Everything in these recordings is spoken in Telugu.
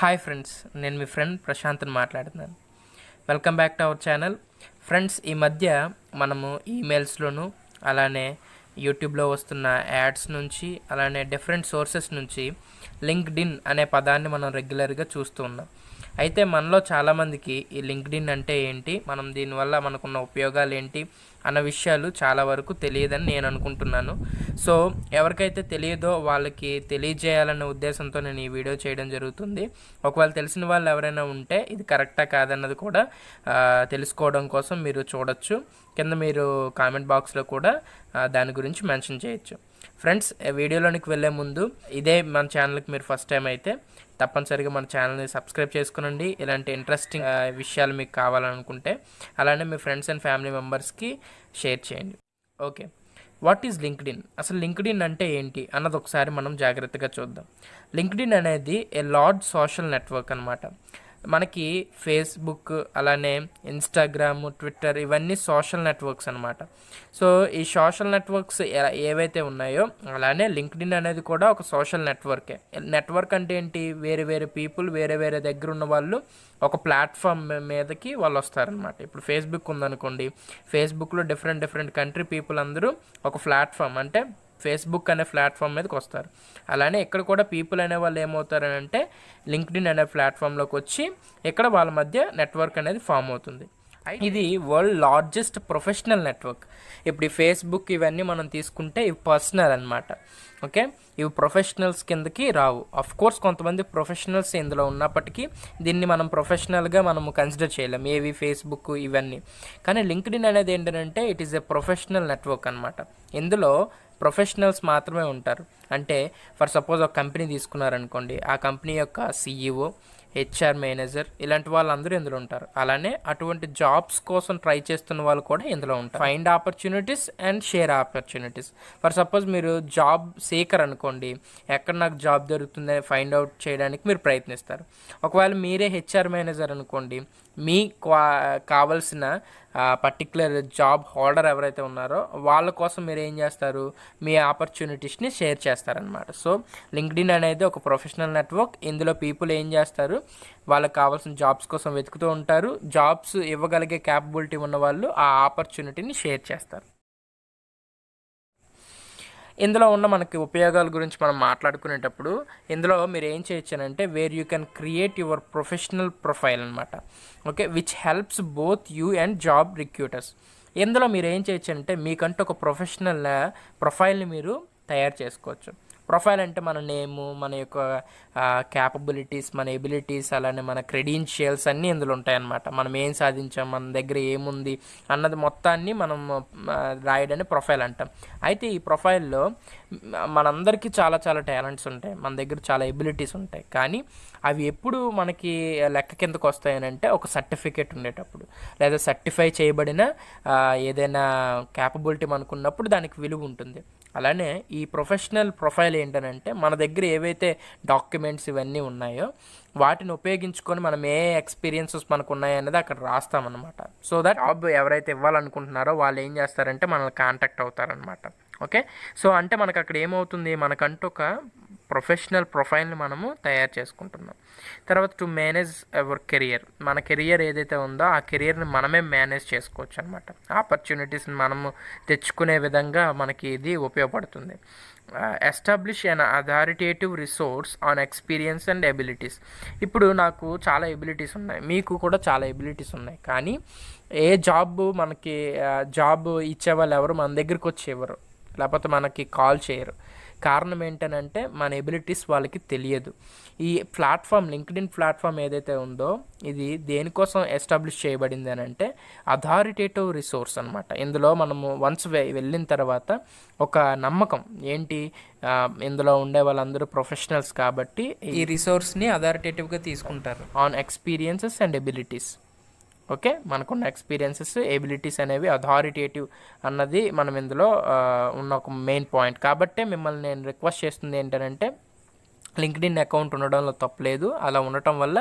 హాయ్ ఫ్రెండ్స్, నేను మీ ఫ్రెండ్ ప్రశాంత్ని మాట్లాడుతున్నాను. Welcome back to our channel. Friends, ఈ మధ్య మనము ఈమెయిల్స్లోను అలానే యూట్యూబ్లో వస్తున్న యాడ్స్ నుంచి అలానే డిఫరెంట్ సోర్సెస్ నుంచి లింక్డ్ఇన్ అనే పదాన్ని మనం రెగ్యులర్గా చూస్తూ ఉన్నాం. అయితే మనలో చాలామందికి ఈ లింక్డ్ఇన్ అంటే ఏంటి, మనం దీనివల్ల మనకున్న ఉపయోగాలు ఏంటి అన్న విషయాలు చాలా వరకు తెలియదని నేను అనుకుంటున్నాను. సో ఎవరికైతే తెలియదో వాళ్ళకి తెలియజేయాలనే ఉద్దేశంతో నేను ఈ వీడియో చేయడం జరుగుతుంది. ఒకవేళ తెలిసిన వాళ్ళు ఎవరైనా ఉంటే ఇది కరెక్టా కాదన్నది కూడా తెలుసుకోవడం కోసం మీరు చూడొచ్చు. కింద మీరు కామెంట్ బాక్స్లో కూడా దాని గురించి మెన్షన్ చేయొచ్చు. ఫ్రెండ్స్, వీడియోలోనికి వెళ్ళే ముందు ఇదే మన ఛానల్కి మీరు ఫస్ట్ టైం అయితే తప్పనిసరిగా మన ఛానల్ని సబ్స్క్రైబ్ చేసుకునండి. ఇలాంటి ఇంట్రెస్టింగ్ విషయాలు మీకు కావాలనుకుంటే అలానే మీ ఫ్రెండ్స్ అండ్ ఫ్యామిలీ మెంబర్స్కి షేర్ చేయండి. Okay, what is LinkedIn? అసలు లింక్డ్ఇన్ అంటే ఏంటి అన్నది ఒకసారి మనం జాగ్రత్తగా చూద్దాం. లింక్డ్ఇన్ అనేది ఏ లార్జ్ సోషల్ నెట్వర్క్ అనమాట. మనకి ఫేస్బుక్ అలానే ఇన్స్టాగ్రామ్, ట్విట్టర్ ఇవన్నీ సోషల్ నెట్వర్క్స్ అనమాట. సో ఈ సోషల్ నెట్వర్క్స్ ఏవైతే ఉన్నాయో అలానే లింక్డ్ఇన్ అనేది కూడా ఒక సోషల్ నెట్వర్కే. నెట్వర్క్ అంటే ఏంటి? వేరే వేరే పీపుల్ వేరే వేరే దగ్గర ఉన్న వాళ్ళు ఒక ప్లాట్ఫామ్ మీదకి వాళ్ళు వస్తారనమాట. ఇప్పుడు ఫేస్బుక్ ఉందనుకోండి, ఫేస్బుక్లో డిఫరెంట్ కంట్రీ పీపుల్ అందరూ ఒక ప్లాట్ఫామ్ అంటే ఫేస్బుక్ అనే ప్లాట్ఫామ్ మీదకి వస్తారు. అలానే ఇక్కడ కూడా పీపుల్ అనే వాళ్ళు ఏమవుతారని అంటే లింక్డ్ఇన్ అనే ప్లాట్ఫామ్లోకి వచ్చి ఇక్కడ వాళ్ళ మధ్య నెట్వర్క్ అనేది ఫామ్ అవుతుంది. ఇది వరల్డ్ లార్జెస్ట్ ప్రొఫెషనల్ నెట్వర్క్. ఇప్పుడు ఈ ఫేస్బుక్ ఇవన్నీ మనం తీసుకుంటే ఇవి పర్సనల్ అనమాట. ఓకే, ఇవి ప్రొఫెషనల్స్ కిందకి రావు. అఫ్ కోర్స్ కొంతమంది ప్రొఫెషనల్స్ ఇందులో ఉన్నప్పటికీ దీన్ని మనం ప్రొఫెషనల్గా మనము కన్సిడర్ చేయలేం, ఏవి ఫేస్బుక్ ఇవన్నీ. కానీ లింక్డ్ఇన్ అనేది ఏంటంటే it is a professional network అనమాట. ఇందులో ప్రొఫెషనల్స్ మాత్రమే ఉంటారు. అంటే ఫర్ సపోజ్ ఒక కంపెనీ తీసుకున్నారనుకోండి, ఆ కంపెనీ యొక్క CEO, HR మేనేజర్ ఇలాంటి వాళ్ళందరూ ఇందులో ఉంటారు. అలానే అటువంటి జాబ్స్ కోసం ట్రై చేస్తున్న వాళ్ళు కూడా ఇందులో ఉంటారు. Find opportunities and share opportunities. For suppose మీరు జాబ్ సీకర్ అనుకోండి, ఎక్కడ నాకు జాబ్ దొరుకుతుందని ఫైండ్ అవుట్ చేయడానికి మీరు ప్రయత్నిస్తారు. ఒకవేళ మీరే HR మేనేజర్ అనుకోండి, మీ కావాల్సిన పర్టికులర్ జాబ్ హోల్డర్ ఎవరైతే ఉన్నారో వాళ్ళ కోసం మీరు ఏం చేస్తారు, మీ ఆపర్చునిటీస్ని షేర్ చేస్తారనమాట. సో లింక్డ్ఇన్ అనేది ఒక ప్రొఫెషనల్ నెట్వర్క్. ఇందులో పీపుల్ ఏం చేస్తారు, వాళ్ళకి కావాల్సిన జాబ్స్ కోసం వెతుకుతూ ఉంటారు. జాబ్స్ ఇవ్వగలిగే క్యాపబిలిటీ ఉన్న వాళ్ళు ఆ ఆపర్చునిటీని షేర్ చేస్తారు. ఇందులో ఉన్న మనకి ఉపయోగాల గురించి మనం మాట్లాడుకునేటప్పుడు ఇందులో మీరు ఏం చేయొచ్చానంటే where you can create your professional profile అనమాట. Okay, which helps both you and job recruiters. ఇందులో మీరు ఏం చేయొచ్చంటే మీకంటూ ఒక ప్రొఫెషనల్ ప్రొఫైల్ని మీరు తయారు చేసుకోవచ్చు. ప్రొఫైల్ అంటే మన నేము, మన యొక్క క్యాపబిలిటీస్, మన ఎబిలిటీస్, అలానే మన క్రెడెన్షియల్స్ అన్నీ ఇందులో ఉంటాయన్నమాట. మనం ఏం సాధించాం, మన దగ్గర ఏముంది అన్నది మొత్తాన్ని మనం రాయడాన్ని ప్రొఫైల్ అంటాం. అయితే ఈ ప్రొఫైల్లో మనందరికీ చాలా టాలెంట్స్ ఉంటాయి, మన దగ్గర చాలా ఎబిలిటీస్ ఉంటాయి. కానీ అవి ఎప్పుడు మనకి లెక్క కిందకు వస్తాయని అంటే ఒక సర్టిఫికేట్ ఉండేటప్పుడు, లేదా సర్టిఫై చేయబడిన ఏదైనా క్యాపబిలిటీ మనకున్నప్పుడు దానికి విలువ ఉంటుంది. అలానే ఈ ప్రొఫెషనల్ ప్రొఫైల్ ఏంటనంటే మన దగ్గర ఏవైతే డాక్యుమెంట్స్ ఇవన్నీ ఉన్నాయో వాటిని ఉపయోగించుకొని మనం ఏ ఎక్స్పీరియన్సెస్ మనకు ఉన్నాయన్నది అక్కడ రాస్తామన్నమాట. సో దట్ జాబ్ ఎవరైతే ఇవ్వాలనుకుంటున్నారో వాళ్ళు ఏం చేస్తారంటే మనల్ని కాంటాక్ట్ అవుతారనమాట. ఓకే, సో అంటే మనకు అక్కడ ఏమవుతుంది, మనకంటూ ఒక ప్రొఫెషనల్ ప్రొఫైల్ని మనము తయారు చేసుకుంటున్నాం. తర్వాత టు మేనేజ్ అవర్ కెరియర్, మన కెరియర్ ఏదైతే ఉందో ఆ కెరియర్ని మనమే మేనేజ్ చేసుకోవచ్చు అనమాట. ఆపర్చునిటీస్ని మనము తెచ్చుకునే విధంగా మనకి ఇది ఉపయోగపడుతుంది. Establish an authoritative resource on experience and abilities. ఇప్పుడు నాకు చాలా ఎబిలిటీస్ ఉన్నాయి, మీకు కూడా చాలా ఎబిలిటీస్ ఉన్నాయి. కానీ ఏ మనకి జాబ్ ఇచ్చేవాళ్ళు ఎవరు మన దగ్గరికి వచ్చేవారు, లేకపోతే మనకి కాల్ చేయరు. కారణం ఏంటనంటే మన ఎబిలిటీస్ వాళ్ళకి తెలియదు. ఈ ప్లాట్ఫామ్, లింక్డ్ఇన్ ప్లాట్ఫామ్ ఏదైతే ఉందో ఇది దేనికోసం ఎస్టాబ్లిష్ చేయబడింది అని అంటే అథారిటేటివ్ రిసోర్స్ అనమాట. ఇందులో మనము వన్స్ వెళ్ళిన తర్వాత ఒక నమ్మకం ఏంటి, ఇందులో ఉండే వాళ్ళందరూ ప్రొఫెషనల్స్ కాబట్టి ఈ రిసోర్స్ని అథారిటేటివ్గా తీసుకుంటారు on experiences and abilities. Okay, మనకున్న ఎక్స్పీరియన్సెస్, ఎబిలిటీస్ అనేవి అథారిటేటివ్ అన్నది మనం ఇందులో ఉన్న ఒక మెయిన్ పాయింట్. కాబట్టి మిమ్మల్ని నేను రిక్వెస్ట్ చేస్తుంది ఏంటంటే లింక్డ్ఇన్ అకౌంట్ ఉండడంలో తప్పలేదు. అలా ఉండటం వల్ల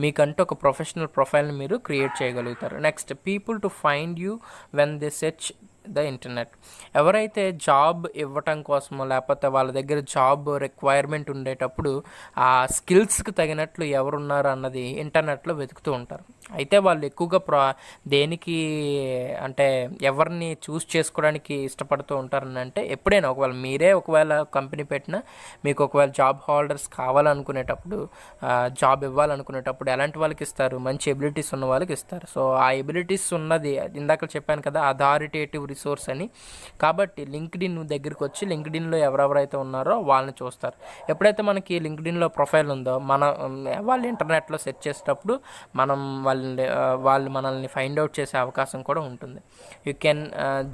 మీకంటూ ఒక ప్రొఫెషనల్ ప్రొఫైల్ని మీరు క్రియేట్ చేయగలుగుతారు. Next, people to find you when they search the internet. ఎవరైతే జాబ్ ఇవ్వటం కోసమో లేకపోతే వాళ్ళ దగ్గర జాబ్ రిక్వైర్మెంట్ ఉండేటప్పుడు ఆ స్కిల్స్కి తగినట్లు ఎవరున్నారు అన్నది ఇంటర్నెట్లో వెతుకుతూ ఉంటారు. అయితే వాళ్ళు ఎక్కువగా దేనికి అంటే ఎవరిని చూస్ చేసుకోవడానికి ఇష్టపడుతూ ఉంటారని అంటే, ఎప్పుడైనా ఒకవేళ మీరే ఒకవేళ కంపెనీ పెట్టినా మీకు ఒకవేళ జాబ్ హోల్డర్స్ కావాలనుకునేటప్పుడు, జాబ్ ఇవ్వాలనుకునేటప్పుడు ఎలాంటి వాళ్ళకి ఇస్తారు? మంచి ఎబిలిటీస్ ఉన్న వాళ్ళకి ఇస్తారు. సో ఆ ఎబిలిటీస్ ఉన్నది ఇందాక చెప్పాను కదా, అథారిటేటివ్ రిసోర్స్ అని. కాబట్టి లింక్డ్ఇన్ దగ్గరికి వచ్చి లింక్డ్ఇన్లో ఎవరెవరైతే ఉన్నారో వాళ్ళని చూస్తారు. ఎప్పుడైతే మనకి లింక్డ్ఇన్లో ప్రొఫైల్ ఉందో వాళ్ళు ఇంటర్నెట్లో సెర్చ్ చేసేటప్పుడు వాళ్ళు మనల్ని ఫైండ్ అవుట్ చేసే అవకాశం కూడా ఉంటుంది. You can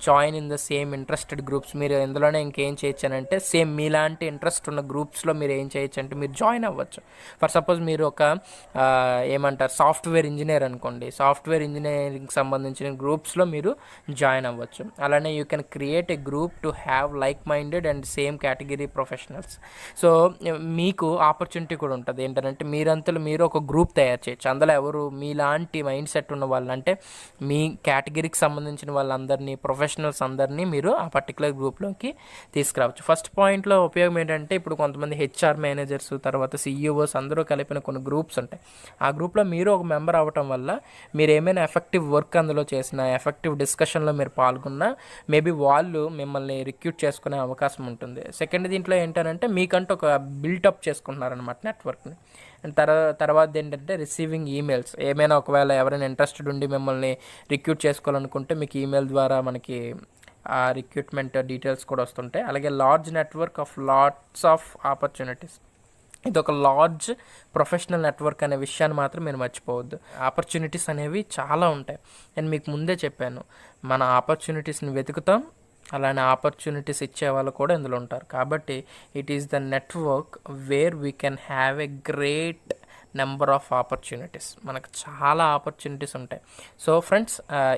join in the same interested groups. మీరు ఇందులోనే ఇంకేం చేయొచ్చు అని అంటే, సేమ్ మీలాంటి ఇంట్రెస్ట్ ఉన్న గ్రూప్స్లో మీరు ఏం చేయొచ్చు అంటే మీరు జాయిన్ అవ్వచ్చు. ఫర్ సపోజ్ మీరు ఒక ఏమంటారు సాఫ్ట్వేర్ ఇంజనీర్ అనుకోండి, సాఫ్ట్వేర్ ఇంజనీరింగ్ సంబంధించిన గ్రూప్స్లో మీరు జాయిన్ అవ్వచ్చు. అలానే you can create a group two have like minded and same category professionals. So మీకు ఆపర్చునిటీ కూడా ఉంటుంది ఏంటంటే, మీరంతలో మీరు ఒక గ్రూప్ తయారు చేయొచ్చు. అందులో ఎవరు మీలాంటి మైండ్ సెట్ ఉన్న వాళ్ళు, అంటే మీ కేటగిరీకి సంబంధించిన వాళ్ళందరినీ, ప్రొఫెషనల్స్ అందరినీ మీరు ఆ పర్టికులర్ గ్రూప్లోకి తీసుకురావచ్చు. ఫస్ట్ పాయింట్లో ఉపయోగం ఏంటంటే, ఇప్పుడు కొంతమంది హెచ్ఆర్ మేనేజర్స్, తర్వాత సిఇఓస్ అందరూ కలిపిన కొన్ని గ్రూప్స్ ఉంటాయి. ఆ గ్రూప్లో మీరు ఒక మెంబర్ అవ్వటం వల్ల మీరు ఏమైనా ఎఫెక్టివ్ వర్క్ అందులో చేసినా, ఎఫెక్టివ్ డిస్కషన్లో మీరు పాల్గొన్నా, మేబీ వాళ్ళు మిమ్మల్ని రిక్రూట్ చేసుకునే అవకాశం ఉంటుంది. సెకండ్ దీంట్లో ఏంటంటే, మీకంటూ ఒక బిల్టప్ చేసుకుంటున్నారనమాట నెట్వర్క్ని. అండ్ తర్వాత ఏంటంటే రిసీవింగ్ ఈమెయిల్స్. ఏమైనా ఒకవేళ ఎవరైనా ఇంట్రెస్టెడ్ ఉండి మిమ్మల్ని రిక్రూట్ చేసుకోవాలనుకుంటే మీకు ఈమెయిల్ ద్వారా మనకి ఆ రిక్రూట్మెంట్ డీటెయిల్స్ కూడా వస్తుంటాయి. అలాగే large network of lots of opportunities. ఇది ఒక లార్జ్ ప్రొఫెషనల్ నెట్వర్క్ అనే విషయాన్ని మాత్రం మీరు మర్చిపోవద్దు. ఆపర్చునిటీస్ అనేవి చాలా ఉంటాయి. నేను మీకు ముందే చెప్పాను, మన ఆపర్చునిటీస్ని వెతుకుతాం, అలానే ఆపర్చునిటీస్ ఇచ్చే వాళ్ళు కూడా ఇందులో ఉంటారు. కాబట్టి it is the network where we can have a great number of opportunities. మనకు చాలా ఆపర్చునిటీస్ ఉంటాయి. సో ఫ్రెండ్స్,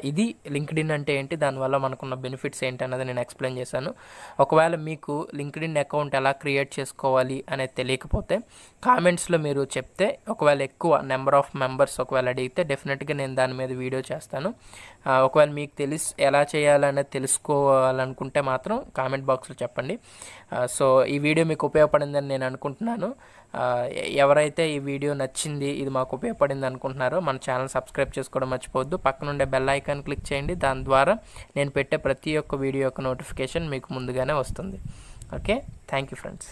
ఇది లింక్డ్ఇన్ అంటే ఏంటి, దానివల్ల మనకున్న బెనిఫిట్స్ ఏంటి అన్నది నేను ఎక్స్ప్లెయిన్ చేశాను. ఒకవేళ మీకు లింక్డ్ఇన్ అకౌంట్ ఎలా క్రియేట్ చేసుకోవాలి అనేది తెలియకపోతే కామెంట్స్లో మీరు చెప్తే, ఒకవేళ ఎక్కువ నెంబర్ ఆఫ్ మెంబర్స్ ఒకవేళ అడిగితే డెఫినెట్గా నేను దాని మీద వీడియో చేస్తాను. ఒకవేళ మీకు ఎలా చేయాలనేది తెలుసుకోవాలనుకుంటే మాత్రం కామెంట్ బాక్స్లో చెప్పండి. సో ఈ వీడియో మీకు ఉపయోగపడిందని నేను అనుకుంటున్నాను. ఎవరైతే ఈ వీడియో నచ్చింది, ఇది మాకు ఉపయోగపడింది అనుకుంటున్నారో మన ఛానల్ సబ్స్క్రైబ్ చేసుకోవడం మర్చిపోవద్దు. పక్కనుండే బెల్ ఐకాన్ క్లిక్ చేయండి. దాని ద్వారా నేను పెట్టే ప్రతి ఒక్క వీడియో యొక్క నోటిఫికేషన్ మీకు ముందుగానే వస్తుంది. Okay, thank you friends.